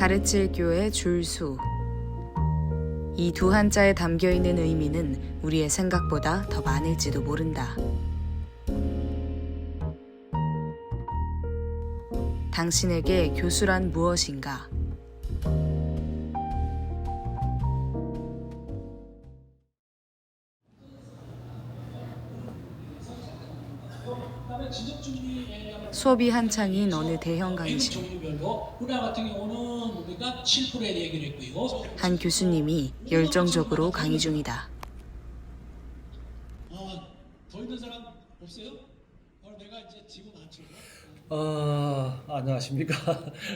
가르칠 교회 줄수. 이 두 한자에 담겨있는 의미는 우리의 생각보다 더 많을지도 모른다. 당신에게 교수란 무엇인가? 수업이 한창인 어느 대형 강의실. 한 교수님이 열정적으로 강의 중이다. 더 있는 사람 없어요? 내가 이제 지고 나죠. 안녕하십니까.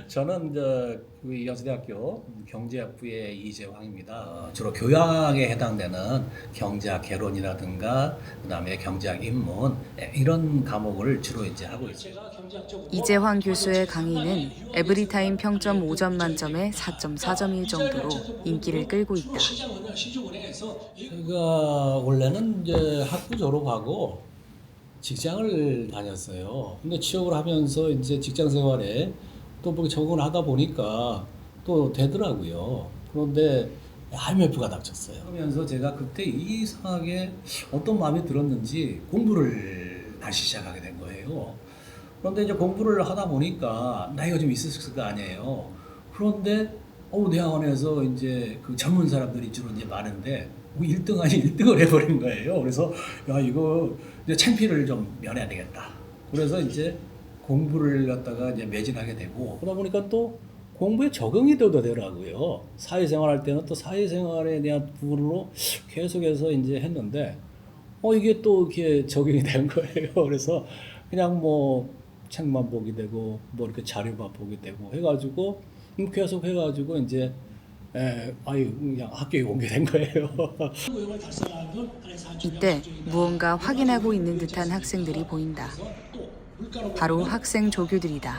저는 그 연세대학교 경제학부의 이재황입니다. 주로 교양에 해당되는 경제학 개론이라든가 그다음에 경제학 입문 이런 과목을 주로 이제 하고 있어요. 이재황 교수의 강의는 에브리타임 평점 5점 만점에 4.4점일 정도로 인기를 끌고 있다. 제가 원래는 이제 학부 졸업하고 직장을 다녔어요. 근데 취업을 하면서 이제 직장 생활에 또 뭐 적응을 하다 보니까 또 되더라고요. 그런데 IMF가 닥쳤어요. 그러면서 제가 그때 이상하게 어떤 마음이 들었는지 공부를 다시 시작하게 된 거예요. 그런데 이제 공부를 하다 보니까 나이가 좀 있었을 거 아니에요. 그런데 대학원에서 이제 그 젊은 사람들이 주로 이제 많은데 1등 아니 1등을 해버린 거예요. 그래서 야 이거 이제 창피를 좀 면해야 되겠다. 그래서 이제 공부를 갖다가 이제 매진하게 되고 그러다 보니까 또 공부에 적응이 되더라고요. 사회생활 할 때는 또 사회생활에 대한 부분으로 계속해서 이제 했는데 이게 또 이렇게 적용이 된 거예요. 그래서 그냥 뭐 책만 보게 되고 뭐 이렇게 자료만 보게 되고 해가지고 계속 해가지고 이제 그냥 학교에 오게 된 거예요. 이때 무언가 확인하고 있는 듯한 학생들이 보인다. 바로 학생 조교들이다.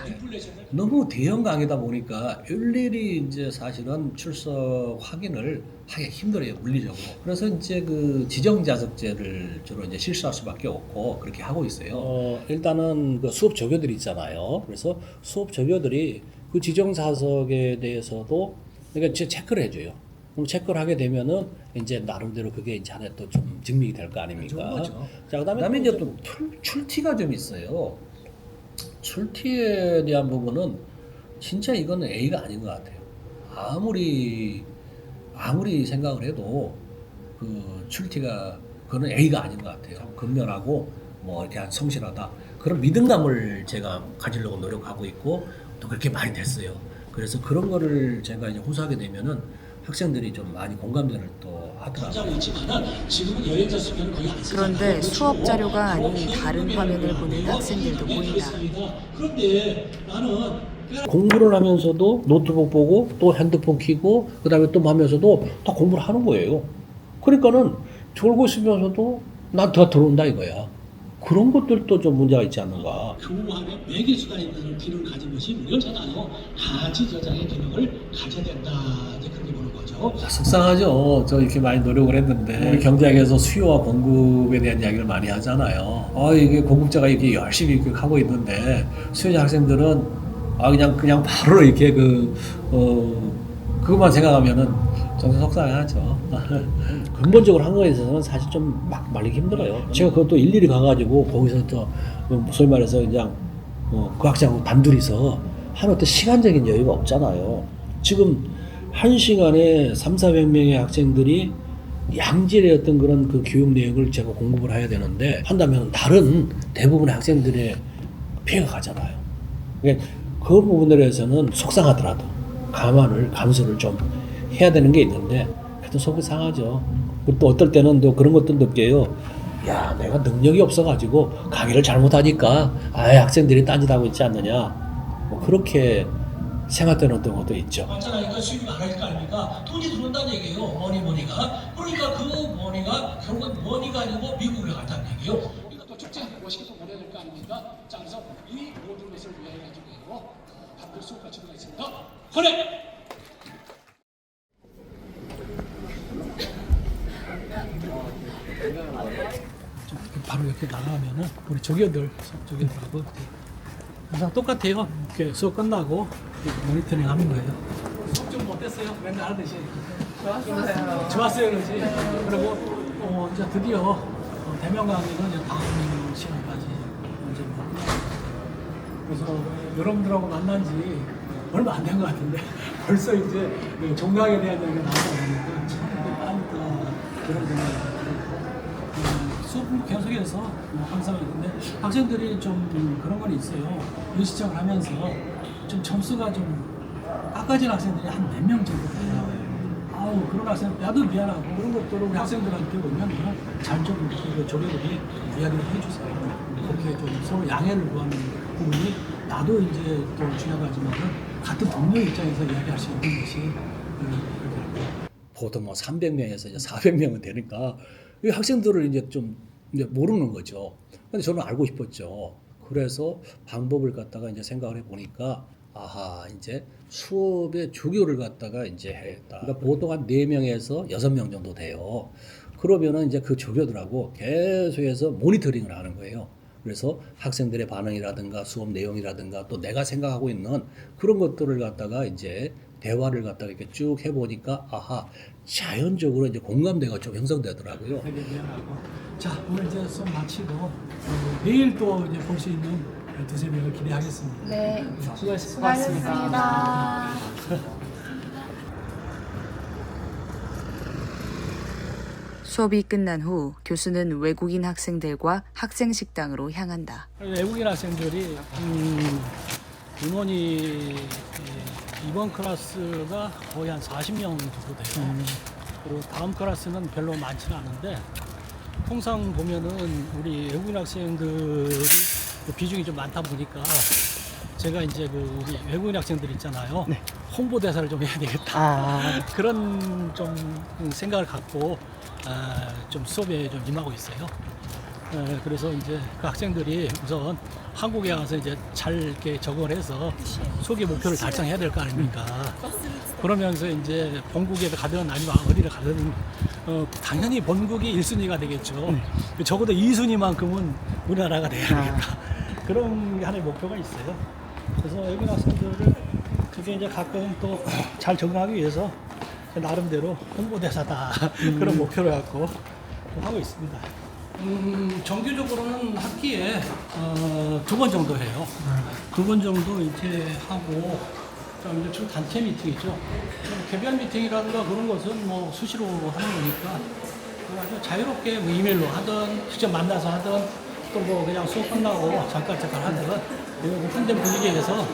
너무 대형 강의다 보니까 일일이 이제 사실은 출석 확인을 하기 힘들어요, 물리적으로. 그래서 이제 그 지정 자석제를 주로 이제 실시할 수밖에 없고 그렇게 하고 있어요. 일단은 그 수업 조교들이 있잖아요. 그래서 수업 조교들이 그 지정 자석에 대해서도 그러니까 체크를 해줘요. 그럼 체크를 하게 되면은 이제 나름대로 그게 이제 하나 또 좀 증명이 될 거 아닙니까? 자, 그다음에 이제 또 출티가 좀 있어요. 출티에 대한 부분은 진짜 이거는 A가 아닌 것 같아요. 아무리 생각을 해도 그 출티가 그거는 A가 아닌 것 같아요. 근면하고 뭐 이렇게 성실하다 그런 믿음감을 제가 가지려고 노력하고 있고 또 그렇게 많이 됐어요. 그래서 그런 거를 제가 이제 호소하게 되면은 학생들이 좀 많이 공감대를 또 하더라고요. 그런데 수업 자료가 아닌 다른 화면을 보는 학생들도 보인다. 공부를 하면서도 노트북 보고 또 핸드폰 켜고 그다음에 또 하면서도 다 공부를 하는 거예요. 그러니까는 졸고 있으면서도 난 더 들어온다 이거야. 그런 것들도 좀 문제가 있지 않는가. 교무학의 매개 수단의 기능을 가진 것이 무엇보다 아니고 가지 저장의 기능을 가져야 된다. 이제 그렇게 보는 거죠. 속상하죠. 저 이렇게 많이 노력을 했는데 우리 경제학에서 수요와 공급에 대한 이야기를 많이 하잖아요. 이게 공급자가 이렇게 열심히 이렇게 하고 있는데 수요자 학생들은 그냥 바로 이렇게 그것만 생각하면은 좀 속상하죠. 근본적으로 한 거에 있어서는 사실 좀 막 말리기 힘들어요. 제가 그것도 일일이 가가지고 거기서 또 소위 말해서 그냥 그 학생하고 단둘이서 하는 어떤 시간적인 여유가 없잖아요. 지금 한 시간에 300~400명의 학생들이 양질의 어떤 그런 그 교육 내용을 제가 공급을 해야 되는데 한다면 다른 대부분의 학생들의 피해가 가잖아요. 그러니까 그 부분에 대해서는 속상하더라도 감수를 좀 해야 되는 게 있는데 그래도 속이 상하죠. 또 어떨 때는 또 그런 것도 느껴요. 야, 내가 능력이 없어가지고 강의를 잘못하니까 학생들이 딴짓하고 있지 않느냐. 뭐 그렇게 생각되는 어떤 것도 있죠. 맞잖아요. 수입이 많을 거 아닙니까? 돈이 들어온다는 얘기예요. 머니가. 그러니까 그 머니가 결국은 머니가 아니고 미국에 간다는 얘기예요. 그러니까 또 축제 멋있게 또 보내야 될 거 아닙니까? 자, 그래서 이 모든 것을 위해 가지고 답변 수업과 치료가 있습니다. 그래! 바로 이렇게 나가면은 우리 조교들하고 항상 똑같아요. 이렇게 수업 끝나고 모니터링 하는 거예요. 어땠어요? 맨날 하듯이. 좋았어요. 좋았어요, 그러지. 그리고 이제 드디어 대면 강의는 이제 다음 시간까지 이제 그래서 여러분들하고 만난 지 얼마 안 된 것 같은데 벌써 이제 그 종강에 대한 얘기가 나오다 보니까 참 빠르다 그런 생각이 들고 수업 계속해서 항상 근데 학생들이 좀 그런 건 있어요. 의시청을 하면서 좀 점수가 좀 깎아진 학생들이 한 몇 명 정도 돼요. 아우 그런 학생 나도 미안하고 그런 것들을 우리 학생들한테 오면 잘좀 조교들이 이야기를 해주세요. 그렇게 좀 서로 양해를 구하는 부분이 나도 이제 또 중요하지만 같은 동료 입장에서 이야기할 수 있는 것이 그렇게 보통 뭐 300명에서 이제 400명은 되니까 이 학생들을 이제 좀 이제 모르는 거죠. 근데 저는 알고 싶었죠. 그래서 방법을 갖다가 이제 생각을 해 보니까 아하 이제 수업의 조교를 갖다가 이제 했다. 그러니까 보통 한 4명에서 6명 정도 돼요. 그러면은 이제 그 조교들하고 계속해서 모니터링을 하는 거예요. 그래서 학생들의 반응이라든가 수업 내용이라든가 또 내가 생각하고 있는 그런 것들을 갖다가 이제 대화를 갖다가 이렇게 쭉 해보니까 아하 자연적으로 이제 공감대가 좀 형성되더라고요. 되게 미안하고 자 오늘 이제 수업 마치고 내일 또 이제 볼 수 있는 두세 명을 기대하겠습니다. 네. 수고하셨습니다. 수업이 끝난 후 교수는 외국인 학생들과 학생 식당으로 향한다. 외국인 학생들이 인원이 이번 클래스가 거의 한 40명 정도 돼요. 그리고 다음 클래스는 별로 많지는 않은데 통상 보면은 우리 외국인 학생들이 비중이 좀 많다 보니까 제가 이제 그 우리 외국인 학생들 있잖아요. 네. 홍보대사를 좀 해야 되겠다. 그런 좀 생각을 갖고 좀 수업에 좀 임하고 있어요. 그래서 이제 그 학생들이 우선 한국에 와서 이제 잘 이렇게 적응을 해서 소개 목표를 달성해야 될 거 아닙니까? 그러면서 이제 본국에 가든 아니면 어디를 가든 당연히 본국이 1순위가 되겠죠. 적어도 2순위만큼은 우리나라가 돼야 되겠다. 그런 게 하나의 목표가 있어요. 그래서 외국인 학생들을 그게 이제 가끔 또 잘 적응하기 위해서 나름대로 홍보대사다 그런 목표를 갖고 하고 있습니다. 정규적으로는 학기에 2번 정도 해요. 2번 정도 이제 하고 그다음에 이제 좀 단체 미팅이죠. 개별 미팅이라든가 그런 것은 뭐 수시로 하는 거니까 아주 자유롭게 뭐 이메일로 하든 직접 만나서 하든 또 뭐 그냥 수업 끝나고 잠깐 하든 이런 오픈된 분위기에서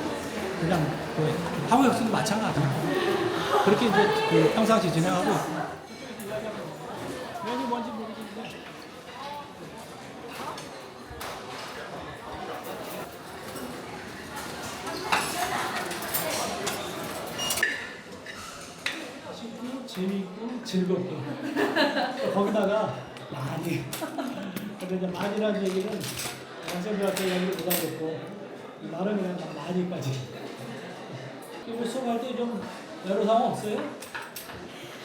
그냥 그 하고 학생도 마찬가지고 그렇게 이제 그 평상시 진행하고 있습니다. 메뉴 뭔지 모르겠는데. 재미있고 즐겁고 거기다가 많이 근데 이제 많이라는 얘기는 학생들한테 얘기를 못하겠고 나름 그냥 다 많이까지 그리고 수업할 때 좀 애로사항 없어요?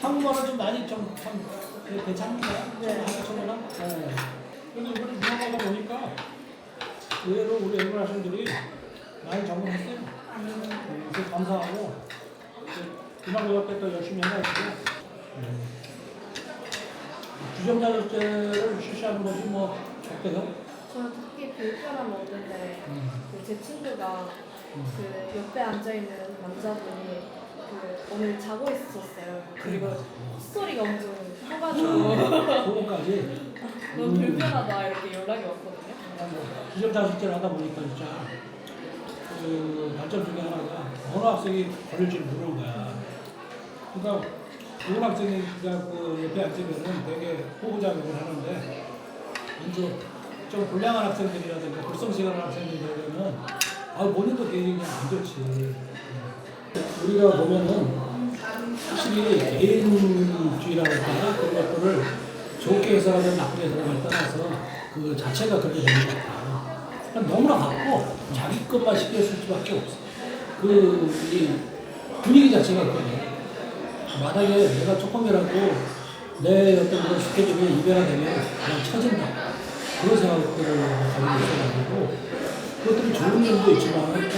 한국말은 좀 많이 좀 괜찮은가요? 네. 한국처럼? 네. 근데 이번에 유학하다 보니까 의외로 우리 외국 학생들이 많이 적응했어요. 그래서 감사하고 유학 옆에 또 열심히 해가지고 주정자 조제를 실시하는 것이 뭐 어때요? 저는 특히 불편함 없는데 제 친구가 그 옆에 앉아 있는 남자분이 그 오늘 자고 있었어요. 그리고 스토리가 엄청 커가지고 그거까지 너무 불편하다 이렇게 연락이 왔거든요. 주정자 조제를 하다 보니까 진짜 그 단점 중에 하나가 어느 학생이 걸릴지 모르는 거야. 그러니까 좋은 학생이 그 옆에 앉으면은 되게 호구작용을 하는데 이제 좀 불량한 학생들이라든가 불성실한 학생들이라면 본인도 굉장히 그냥 안 좋지. 우리가 보면은 확실히 개인주의라고 할까나 그런 것들을 좋게 해석하든 나쁘게 해석하든 떠나서 그 자체가 그렇게 되는 것 같아요. 너무나 바빠. 자기 것만 신경 쓸 수밖에 없어. 이 분위기 자체가 그거예요. 만약에 내가 조금이라도 내 어떤 그런 스케줄이 이변화 되면 그냥 처진다. 그런 생각들을 가지고 있어가지고 그것들이 좋은 점도 있지만 또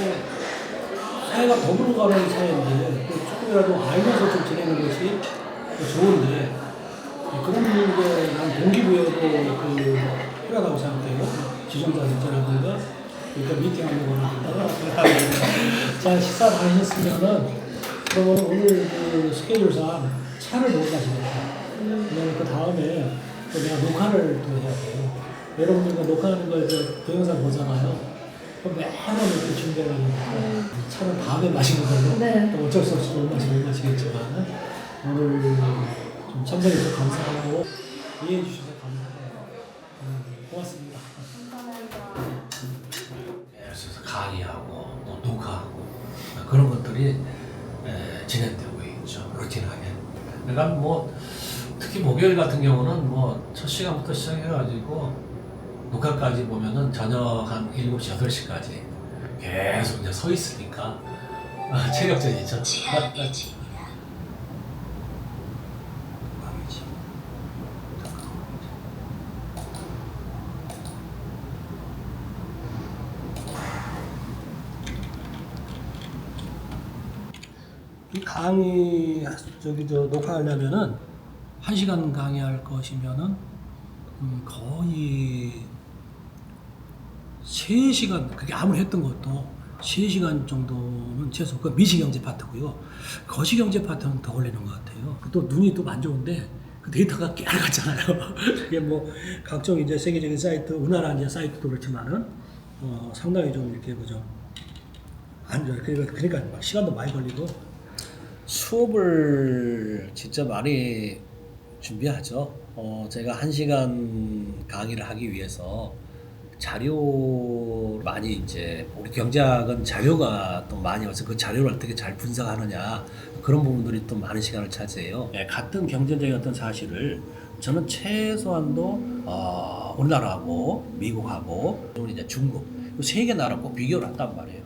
사회가 더불어가는 사회인데 조금 조금이라도 알면서 좀 지내는 것이 좋은데 그런 게 난 동기부여도 필요하다고 생각해요. 지정자 입장이라든가 그러니까 미팅하는 거라든가 자 식사 다니셨으면은 그러면 오늘 그 스케줄상 차를 못 가시겠다. 그다음에 그 다음에 또 내가 녹화를 또 해야 돼요. 여러분들과 녹화하는 거 이제 동영상 보잖아요. 그럼 매번 이렇게 준비하는 거니까 차는 밤에 마시는 걸로 네. 또 어쩔 수 없이 못 마시겠지만 오늘 좀 참석해주셔서 감사하고 이해해 주셔서 감사해요. 고맙습니다. 그래서 강의하고 또 녹화하고 그런 것들이 진행되고 있죠. 루틴하게. 그러니까 뭐 특히 목요일 같은 경우는 뭐 첫 시간부터 시작해가지고 녹화까지 보면은 저녁 한 7시, 8시까지 계속 이제 서 있으니까 체력적이죠. 이 강의 녹화하려면은 1시간 강의할 것이면은 거의 3시간 그게 아무리 했던 것도 3시간 정도는 최소 그 미시경제 파트고요. 거시경제 파트는 더 걸리는 것 같아요. 또 눈이 또 안 좋은데 그 데이터가 깨알같잖아요. 그게 뭐 각종 이제 세계적인 사이트, 우리나라 이제 사이트도 그렇지만은 상당히 좀 이렇게 그죠. 안 좋아요. 그러니까 막 시간도 많이 걸리고. 수업을 진짜 많이 준비하죠. 제가 1시간 강의를 하기 위해서 자료 많이 이제 우리 경제학은 자료가 또 많이 와서 그 자료를 어떻게 잘 분석하느냐 그런 부분들이 또 많은 시간을 차지해요. 같은 경제적인 어떤 사실을 저는 최소한도 우리나라하고 미국하고 그리고 이제 중국 세 개 나라 꼭 비교를 한단 말이에요.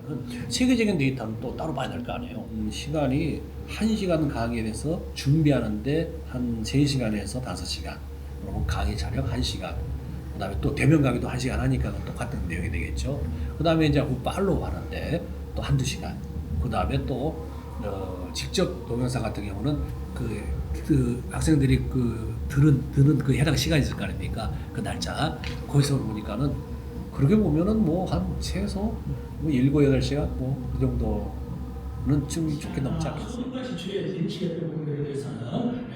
세계적인 데이터는 또 따로 봐야 될 거 아니에요. 시간이 1시간 강의에 대해서 준비하는데 한 3시간에서 5시간 그리고 강의 촬영 1시간 그 다음에 또 대면 강의도 1시간 하니까 똑같은 내용이 되겠죠. 그 다음에 이제 팔로우 하는데 또 1-2시간 그 다음에 또 직접 동영상 같은 경우는 그 학생들이 듣는 그 해당 시간이 있을 거 아닙니까? 그 날짜 거기서 보니까는 그렇게 보면은 뭐 한 최소 뭐 7-8시간 뭐 그 정도는 좀 좋게 넘지 않겠어요. 수능과 지출에 인치했던 부분들에 대해서는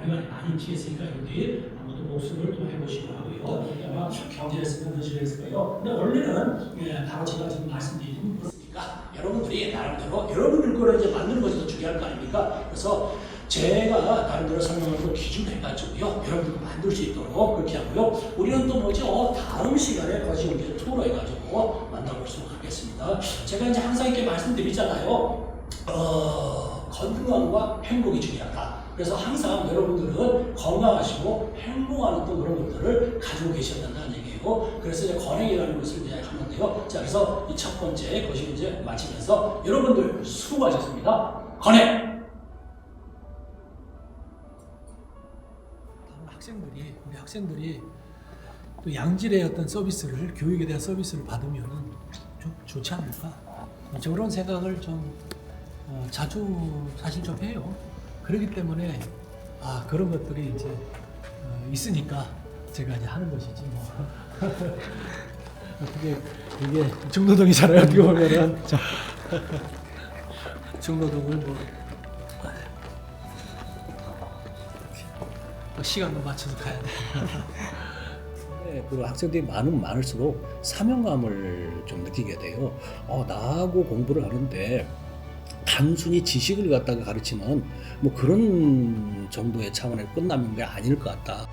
우리가 많이 인치했으니까 여러분들이 아무도 목숨을 좀 해보시고 하고요. 아마 경제에서는 거시했을 거예요. 근데 원래는 바로 제가 지금 말씀드린 것이니까 여러분들이 나름대로 여러분들 거를 이제 만드는 것이 더 중요할 거 아닙니까? 그래서 제가 나름대로 설명을 또 기준을 해가지고요. 여러분들도 만들 수 있도록 그렇게 하고요. 우리는 또 뭐죠? 다음 시간에 거시경제 투어로 해가지고 만나보도록 하겠습니다. 제가 이제 항상 이렇게 말씀드리잖아요. 건강과 행복이 중요하다. 그래서 항상 여러분들은 건강하시고 행복한 또 그런 것들을 가지고 계셔야 된다는 얘기예요. 그래서 이제 건행이라는 것을 이제 하는데요. 자, 그래서 이 첫 번째 거시경제 마치면서 여러분들 수고하셨습니다. 건행! 우리 학생들이 또 양질의 어떤 서비스를 교육에 대한 서비스를 받으면은 좀 좋지 않을까? 그런 생각을 좀 자주 사실 좀 해요. 그렇기 때문에 그런 것들이 이제 있으니까 제가 이제 하는 것이지 뭐. 어떻게 이게 중노동이잖아요. 어떻게 보면은 중노동을 뭐. 시간도 맞춰서 가야 돼. 그리고 학생들이 많을수록 사명감을 좀 느끼게 돼요. 나하고 공부를 하는데 단순히 지식을 갖다가 가르치는 뭐 그런 정도의 차원에 끝나는 게 아닐 것 같다.